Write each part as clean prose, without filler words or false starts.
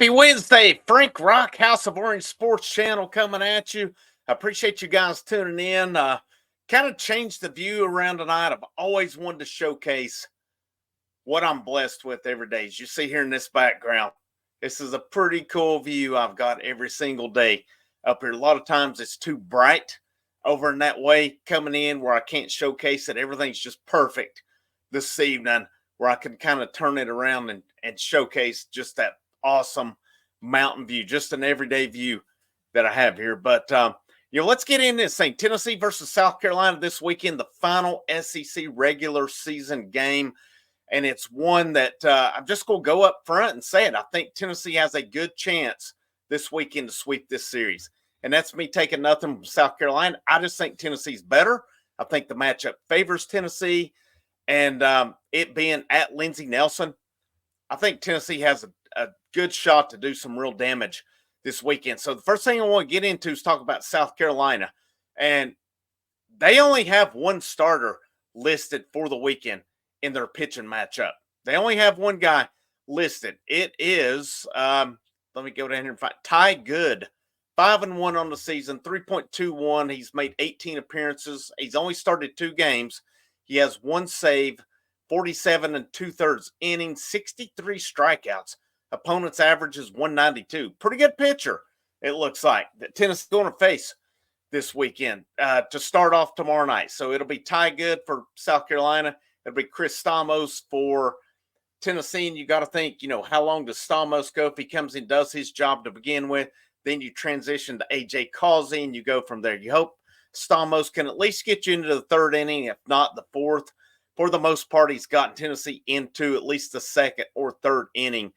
Happy Wednesday, Frank Rock, House of Orange Sports Channel coming at you. I appreciate you guys tuning in. Kind of changed the view around tonight. I've always wanted to showcase what I'm blessed with every day. As you see here in this background, this is a pretty cool view I've got every single day up here. A lot of times it's too bright over in that way coming in where I can't showcase it. Everything's just perfect this evening where I can kind of turn it around and showcase just that awesome mountain view, just an everyday view that I have here. But let's get into this thing. Tennessee versus South Carolina this weekend, the final SEC regular season game, and it's one that I'm just going to go up front and say it. I think Tennessee has a good chance this weekend to sweep this series, and that's me taking nothing from South Carolina. I just think Tennessee's better. I think the matchup favors Tennessee, and it being at Lindsey Nelson, I think Tennessee has a good shot to do some real damage this weekend. So the first thing I want to get into is talk about South Carolina. And they only have one starter listed for the weekend in their pitching matchup. They only have one guy listed. It is, let me go down here and find Ty Good. 5-1 on the season, 3.21. He's made 18 appearances. He's only started 2 games. He has 1 save, 47 2/3 innings, 63 strikeouts. Opponent's average is 192. Pretty good pitcher, it looks like, that Tennessee's going to face this weekend to start off tomorrow night. So it'll be Ty Good for South Carolina. It'll be Chris Stamos for Tennessee. And you got to think, how long does Stamos go if he comes in, does his job to begin with? Then you transition to A.J. Causey, and you go from there. You hope Stamos can at least get you into the 3rd inning, if not the 4th. For the most part, he's gotten Tennessee into at least the 2nd or 3rd inning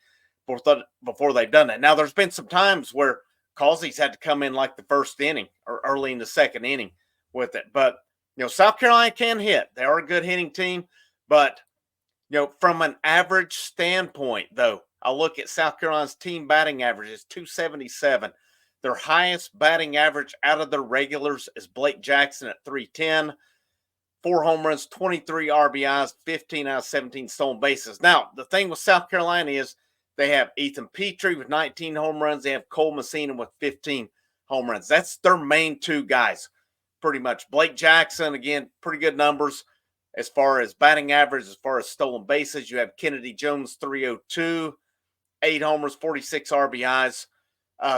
before they've done that. Now, there's been some times where Causey's had to come in like the 1st inning or early in the 2nd inning with it. But, South Carolina can hit. They are a good hitting team. But, from an average standpoint, though, I'll look at South Carolina's team batting average is 277. Their highest batting average out of their regulars is Blake Jackson at 310. 4 home runs, 23 RBIs, 15 out of 17 stolen bases. Now, the thing with South Carolina is they have Ethan Petrie with 19 home runs. They have Cole Messina with 15 home runs. That's their main 2 guys, pretty much. Blake Jackson, again, pretty good numbers as far as batting average, as far as stolen bases. You have Kennedy Jones, 302, 8 homers, 46 RBIs.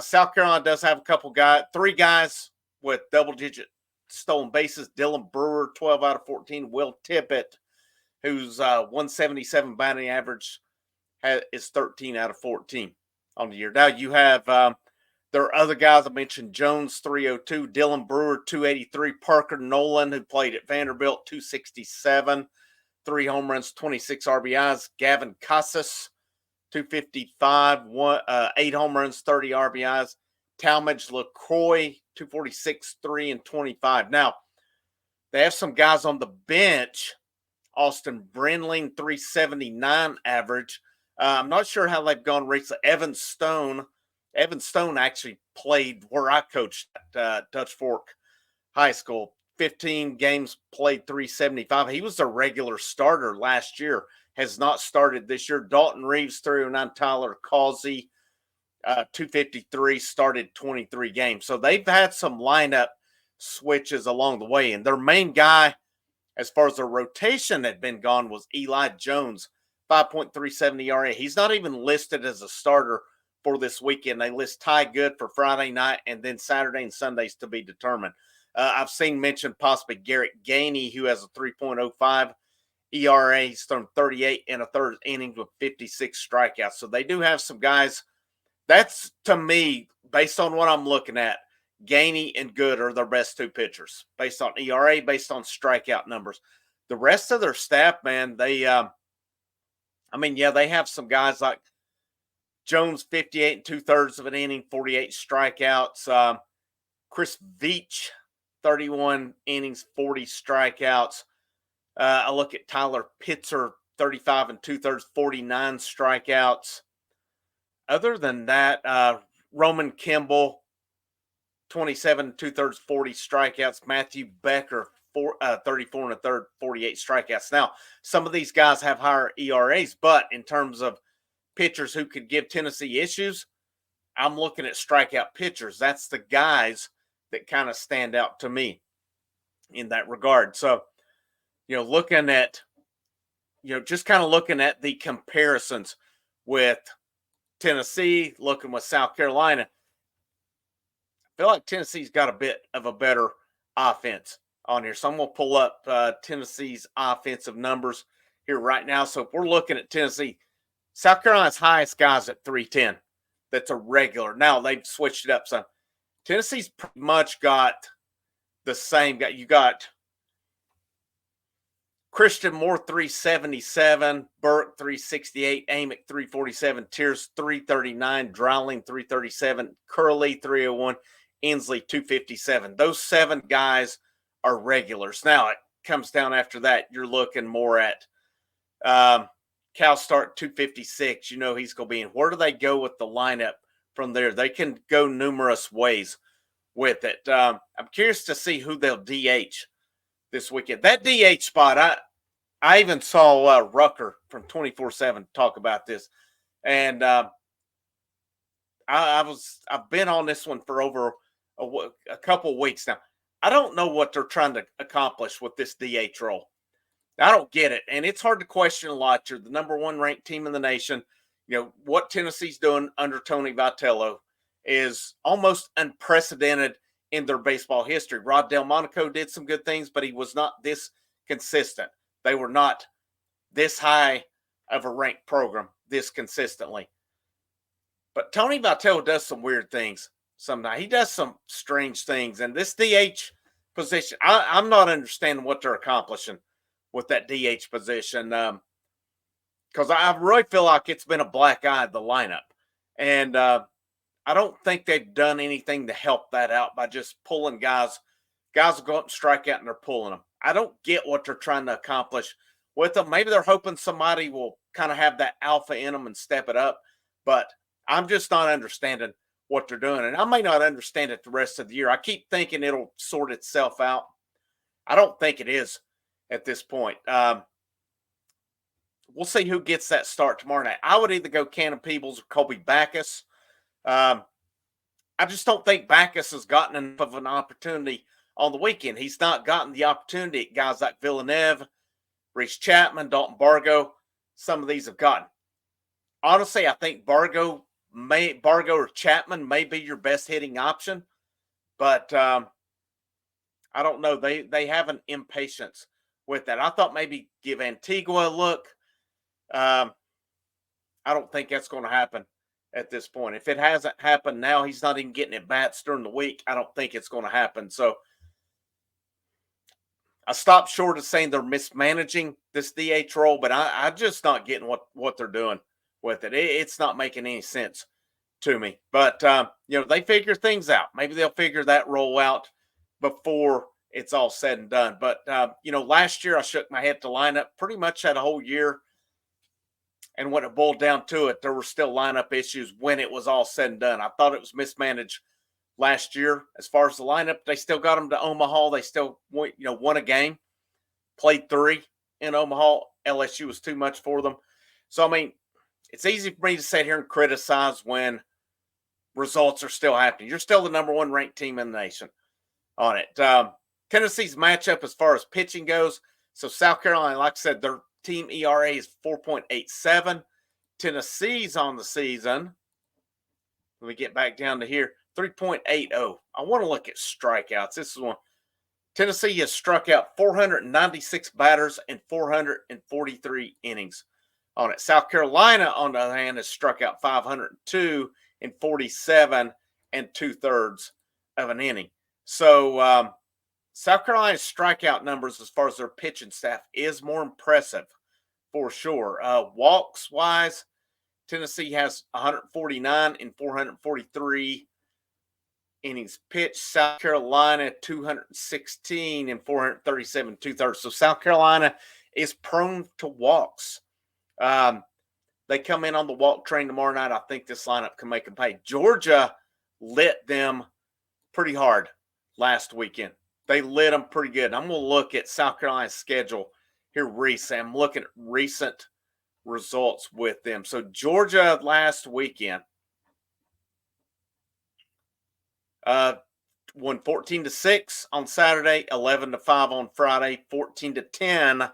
South Carolina does have a couple guys, 3 guys with double-digit stolen bases. Dylan Brewer, 12 out of 14. Will Tippett, who's 177 batting average, is 13 out of 14 on the year. Now you have there are other guys I mentioned. Jones, 302. Dylan Brewer, 283. Parker Nolan, who played at Vanderbilt, 267. 3 home runs, 26 RBIs. Gavin Casas, 255. 8 home runs, 30 RBIs. Talmadge LaCroix, 246, 3 and 25. Now, they have some guys on the bench. Austin Brenling, 379 average. I'm not sure how they've gone recently. Evan Stone actually played where I coached at Dutch Fork High School. 15 games played, 375. He was a regular starter last year. Has not started this year. Dalton Reeves, 309. Tyler Causey, 253, started 23 games. So they've had some lineup switches along the way. And their main guy, as far as their rotation had been gone, was Eli Jones, 5.37 ERA. He's not even listed as a starter for this weekend. They list Ty Good for Friday night and then Saturday and Sundays to be determined. I've seen mentioned possibly Garrett Gainey, who has a 3.05 ERA. He's thrown 38 and a 3rd innings with 56 strikeouts. So they do have some guys. That's, to me, based on what I'm looking at, Gainey and Good are their best 2 pitchers based on ERA, based on strikeout numbers. The rest of their staff, man, they have some guys like Jones, 58 2/3 of an inning, 48 strikeouts. Chris Veach, 31 innings, 40 strikeouts. I look at Tyler Pitzer, 35 2/3, 49 strikeouts. Other than that, Roman Kimball, 27 2/3, 40 strikeouts. Matthew Becker, 34 1/3, 48 strikeouts. Now, some of these guys have higher ERAs, but in terms of pitchers who could give Tennessee issues, I'm looking at strikeout pitchers. That's the guys that kind of stand out to me in that regard. So, looking at, just kind of looking at the comparisons with Tennessee, looking with South Carolina, I feel like Tennessee's got a bit of a better offense on here. So I'm going to pull up Tennessee's offensive numbers here right now. So if we're looking at Tennessee, South Carolina's highest guys at 310. That's a regular. Now they've switched it up some. Tennessee's pretty much got the same guy. You got Christian Moore 377, Burke 368, Amick 347, Tears 339, Dowling 337, Curley 301, Inslee 257. Those 7 guys are regulars. Now it comes down after that. You're looking more at Cal Start 256. He's going to be in. Where do they go with the lineup from there? They can go numerous ways with it. I'm curious to see who they'll DH this weekend. That DH spot, I even saw Rucker from 24/7 talk about this, and I've been on this one for over a couple of weeks now. I don't know what they're trying to accomplish with this DH role. I don't get it, and it's hard to question a lot. You're the number 1 ranked team in the nation. What Tennessee's doing under Tony Vitello is almost unprecedented in their baseball history. Rod Delmonico did some good things, but he was not this consistent. They were not this high of a ranked program this consistently. But Tony Vitello does some weird things sometimes. He does some strange things. And this DH position, I'm not understanding what they're accomplishing with that DH position. Because I really feel like it's been a black eye, the lineup. And I don't think they've done anything to help that out by just pulling guys. Guys will go up and strike out and they're pulling them. I don't get what they're trying to accomplish with them. Maybe they're hoping somebody will kind of have that alpha in them and step it up. But I'm just not understanding what they're doing. And I may not understand it the rest of the year. I keep thinking it'll sort itself out. I don't think it is at this point. We'll see who gets that start tomorrow night. I would either go Cannon Peebles or Colby Backus. I just don't think Backus has gotten enough of an opportunity on the weekend. He's not gotten the opportunity guys like Villeneuve, Reese Chapman, Dalton Bargo. Some of these have gotten. Honestly, I think Bargo or Chapman may be your best hitting option, but I don't know. They have an impatience with that. I thought maybe give Antigua a look. I don't think that's going to happen at this point. If it hasn't happened now, he's not even getting at bats during the week. I don't think it's going to happen. So I stopped short of saying they're mismanaging this DH role, but I'm just not getting what they're doing with it. It's not making any sense to me. But, they figure things out. Maybe they'll figure that role out before it's all said and done. But, last year I shook my head to lineup pretty much that whole year. And when it boiled down to it, there were still lineup issues when it was all said and done. I thought it was mismanaged last year as far as the lineup. They still got them to Omaha. They still won a game, played 3 in Omaha. LSU was too much for them. So, it's easy for me to sit here and criticize when results are still happening. You're still the number 1 ranked team in the nation on it. Tennessee's matchup as far as pitching goes. So South Carolina, like I said, their team ERA is 4.87. Tennessee's on the season. Let me get back down to here. 3.80. I want to look at strikeouts. This is one. Tennessee has struck out 496 batters in 443 innings on it. South Carolina, on the other hand, has struck out 502 in 47 and 2/3 of an inning. So South Carolina's strikeout numbers as far as their pitching staff is more impressive for sure. Walks-wise, Tennessee has 149 in 443 innings pitched. South Carolina, 216 in 437 2/3. So South Carolina is prone to walks. They come in on the walk train tomorrow night. I think this lineup can make them pay. Georgia lit them pretty hard last weekend. They lit them pretty good. I'm going to look at South Carolina's schedule here recently. I'm looking at recent results with them. So Georgia last weekend, Won 14-6 on Saturday, 11-5 on Friday, 14-10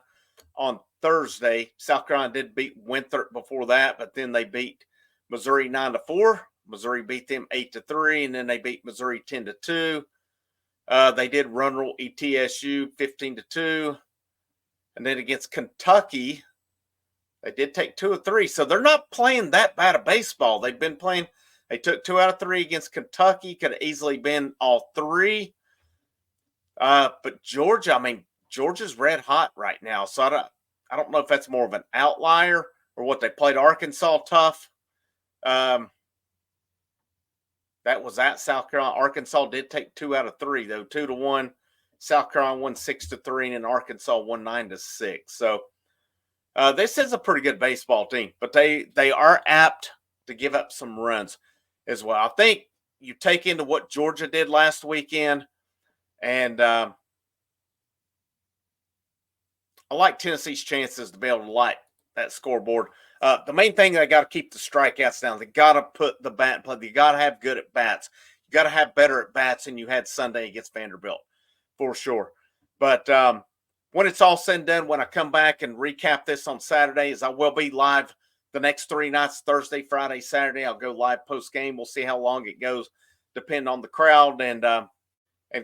on Thursday. South Carolina did beat Winthrop before that, but then they beat Missouri 9-4. Missouri beat them 8-3, and then they beat Missouri 10-2. They did run rule ETSU 15-2, and then against Kentucky, they did take 2 of 3. So they're not playing that bad of baseball. They've been playing. They took 2 out of 3 against Kentucky. Could have easily been all 3. But Georgia, Georgia's red hot right now. So I don't know if that's more of an outlier or what. They played Arkansas tough. That was at South Carolina. Arkansas did take 2 out of 3, though, 2-1. South Carolina won 6-3, and then Arkansas won 9-6. So this is a pretty good baseball team, but they are apt to give up some runs as well. I think you take into what Georgia did last weekend, and I like Tennessee's chances to be able to light that scoreboard. The main thing, they got to keep the strikeouts down. They got to put the bat in play. You got to have good at bats. You got to have better at bats than you had Sunday against Vanderbilt, for sure. But when it's all said and done, when I come back and recap this on Saturday, as I will be live the next 3 nights, Thursday, Friday, Saturday. I'll go live post game. We'll see how long it goes, depending on the crowd, and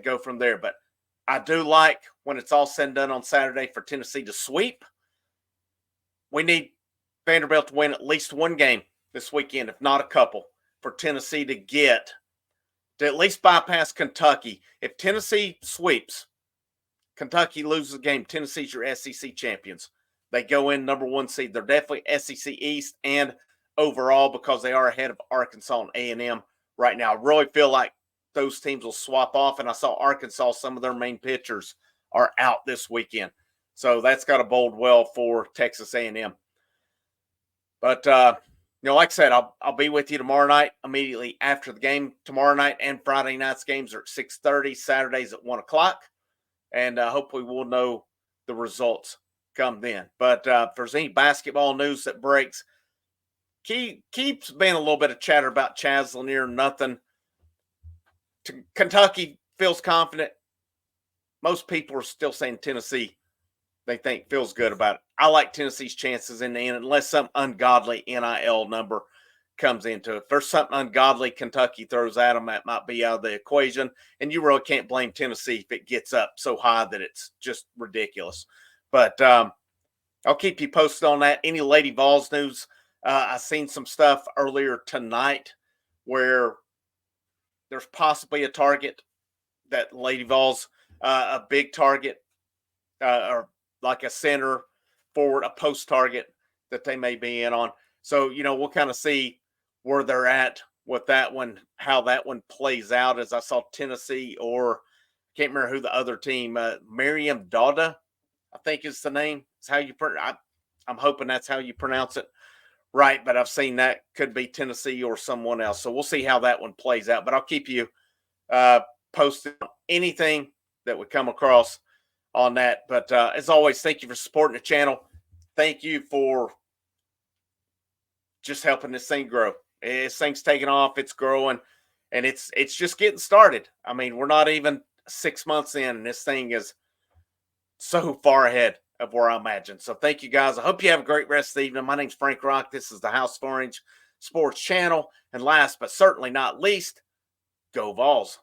go from there. But I do like, when it's all said and done on Saturday, for Tennessee to sweep. We need Vanderbilt to win at least one game this weekend, if not a couple, for Tennessee to at least bypass Kentucky. If Tennessee sweeps, Kentucky loses the game, Tennessee's your SEC champions. They go in number 1 seed. They're definitely SEC East and overall, because they are ahead of Arkansas and A&M right now. I really feel like those teams will swap off, and I saw Arkansas, some of their main pitchers are out this weekend. So that's got to bode well for Texas A&M. But, like I said, I'll be with you tomorrow night immediately after the game. Tomorrow night and Friday night's games are at 6:30, Saturdays at 1 o'clock. And hopefully we'll know the results come then. But if there's any basketball news that breaks, keeps being a little bit of chatter about Chaz Lanier. Nothing. Kentucky feels confident. Most people are still saying Tennessee, they think, feels good about it. I like Tennessee's chances in the end, unless some ungodly NIL number comes into it. If there's something ungodly Kentucky throws at them, that might be out of the equation. And you really can't blame Tennessee if it gets up so high that it's just ridiculous. But I'll keep you posted on that. Any Lady Vols news? I seen some stuff earlier tonight where there's possibly a target that Lady Vols, a big target, or like a center forward, a post target that they may be in on. So, we'll kind of see where they're at with that one, how that one plays out. As I saw Tennessee, or can't remember who the other team, Miriam Dada, I think is the name. It's how you I'm hoping that's how you pronounce it right, but I've seen that could be Tennessee or someone else. So we'll see how that one plays out. But I'll keep you posted on anything that we come across on that. But as always, thank you for supporting the channel. Thank you for just helping this thing grow. This thing's taking off. It's growing, and it's just getting started. We're not even 6 months in, and this thing is so far ahead of where I imagined. So thank you, guys. I hope you have a great rest of the evening. My name's Frank Rock. This is the House of Orange Sports Channel. And last but certainly not least, go Vols.